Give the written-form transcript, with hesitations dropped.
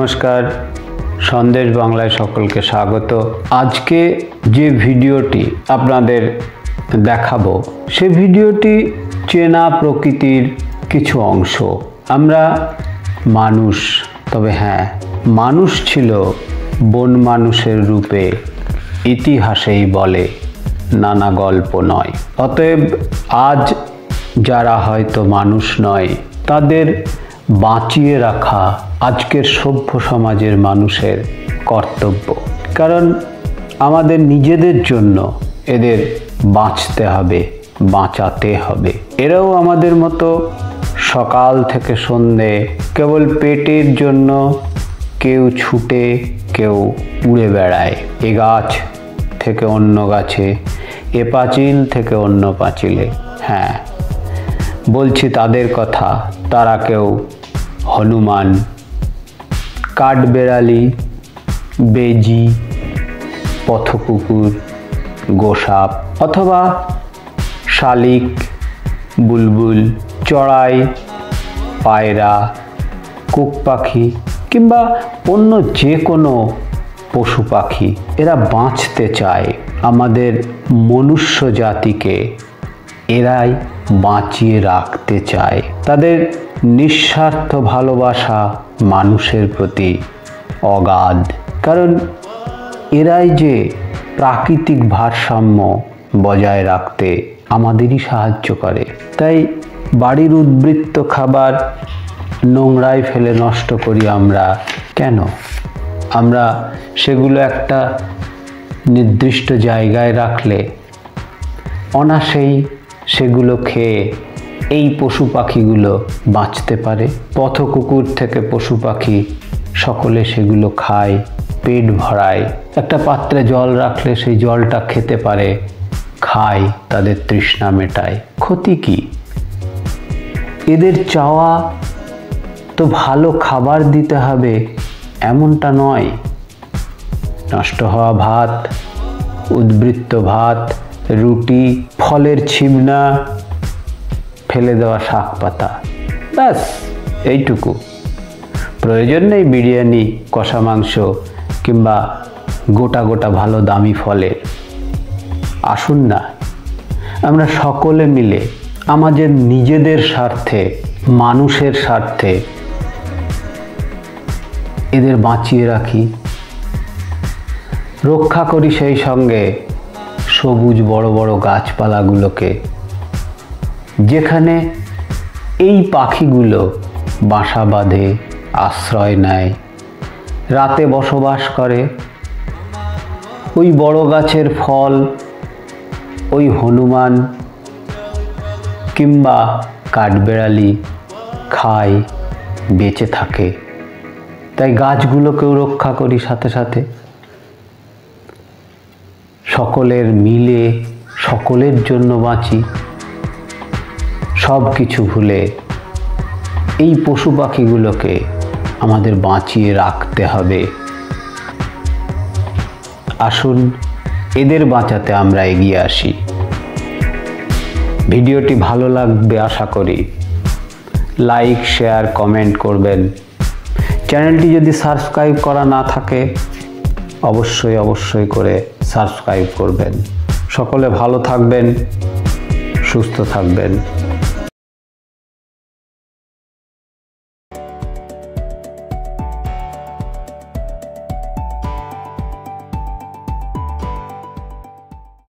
नमस्कार सन्देश बांगलाय सकलके स्वागत। आज के जे भिडियोटी आपनादेर देखाबो से भिडियोटी चेना प्रकृतिर किछु अंश। आमरा मानुष, तबे हाँ मानुष छिलो बन मानुषेर रूपे इतिहासेई बोले, नाना गल्प नय। अतएव आज जारा हयतो मानुष नय तादेर बाँचिए रखा आजकेर सभ्य समाजेर मानुषेर कर्तव्य। कारण आमादेर निजेदेर जोन्नो एदेर बाँचते हबे, बाँचाते हबे। एराओ आमादेर मतो सकाल थेके सन्धे केवल पेटेर जोन्नो केउ छुटे केउ उड़े बेड़ाय, ए गाछ थेके अन्य गाछे, ए पाचिल थेके अन्य पाचिले। हाँ बोलছি তাদের কথা, তারা কেউ হনুমান, কাঠবেড়ালি, বেজি, পথকুকুর, গোসাপ অথবা শালিক, বুলবুল, চড়াই, পায়রা, কুক পাখি কিংবা অন্য যে কোনো পশু পাখি এরা বাঁচতে চায়। আমাদের মনুষ্য জাতিকে এরাই বাঁচিয়ে রাখতে চায়। তাদের নিঃস্বার্থ ভালোবাসা মানুষের প্রতি অগাধ। কারণ এরাই যে প্রাকৃতিক ভারসাম্য বজায় রাখতে আমাদেরই সাহায্য করে। তাই বাড়ির উদ্বৃত্ত খাবার নোংরায় ফেলে নষ্ট করি আমরা কেন? আমরা সেগুলো একটা নির্দিষ্ট জায়গায় রাখলে অনাসেই সেগুলো খেয়ে এই পশু পাখিগুলো বাঁচতে পারে। পথকুকুর থেকে পশু পাখি সকলে সেগুলো খায়, পেট ভরায়। একটা পাত্রে জল রাখলে সেই জলটা খেতে পারে, খায়, তাদের তৃষ্ণা মেটায়। ক্ষতি কি? এদের চাওয়া তো ভালো খাবার দিতে হবে এমনটা নয়। নষ্ট হওয়া ভাত, উদ্বৃত্ত ভাত, রুটি, ফলের ছিবনা, ফেলে দেওয়া শাক পাতা, ব্যাস এইটুকু। প্রয়োজন নেই বিরিয়ানি, কষা মাংস কিংবা গোটা গোটা ভালো দামি ফলের। আসুন না আমরা সকলে মিলে আমাদের নিজেদের স্বার্থে, মানুষের স্বার্থে এদের বাঁচিয়ে রাখি, রক্ষা করি। সেই সঙ্গে সবুজ বড় বড় গাছপালাগুলোকে, যেখানে এই পাখিগুলো বাসা বাঁধে, আশ্রয় নেয়, রাতে বসবাস করে। ওই বড় গাছের ফল ওই হনুমান কিংবা কাঠবেড়ালি খায়, বেঁচে থাকে। তাই গাছগুলোকেও রক্ষা করি সাথে সাথে। সকলের মিলে সকলের জন্য বাঁচি। সব কিছু ভুলে এই পশু পাখিগুলোকে আমাদের বাঁচিয়ে রাখতে হবে। আসুন এদের বাঁচাতে আমরা এগিয়ে আসি। ভিডিওটি ভালো লাগবে আশা করি। লাইক, শেয়ার, কমেন্ট করবেন। চ্যানেলটি যদি সাবস্ক্রাইব করা না থাকে অবশ্যই করে সাবস্ক্রাইব করবেন। সকলে ভালো থাকবেন, সুস্থ থাকবেন।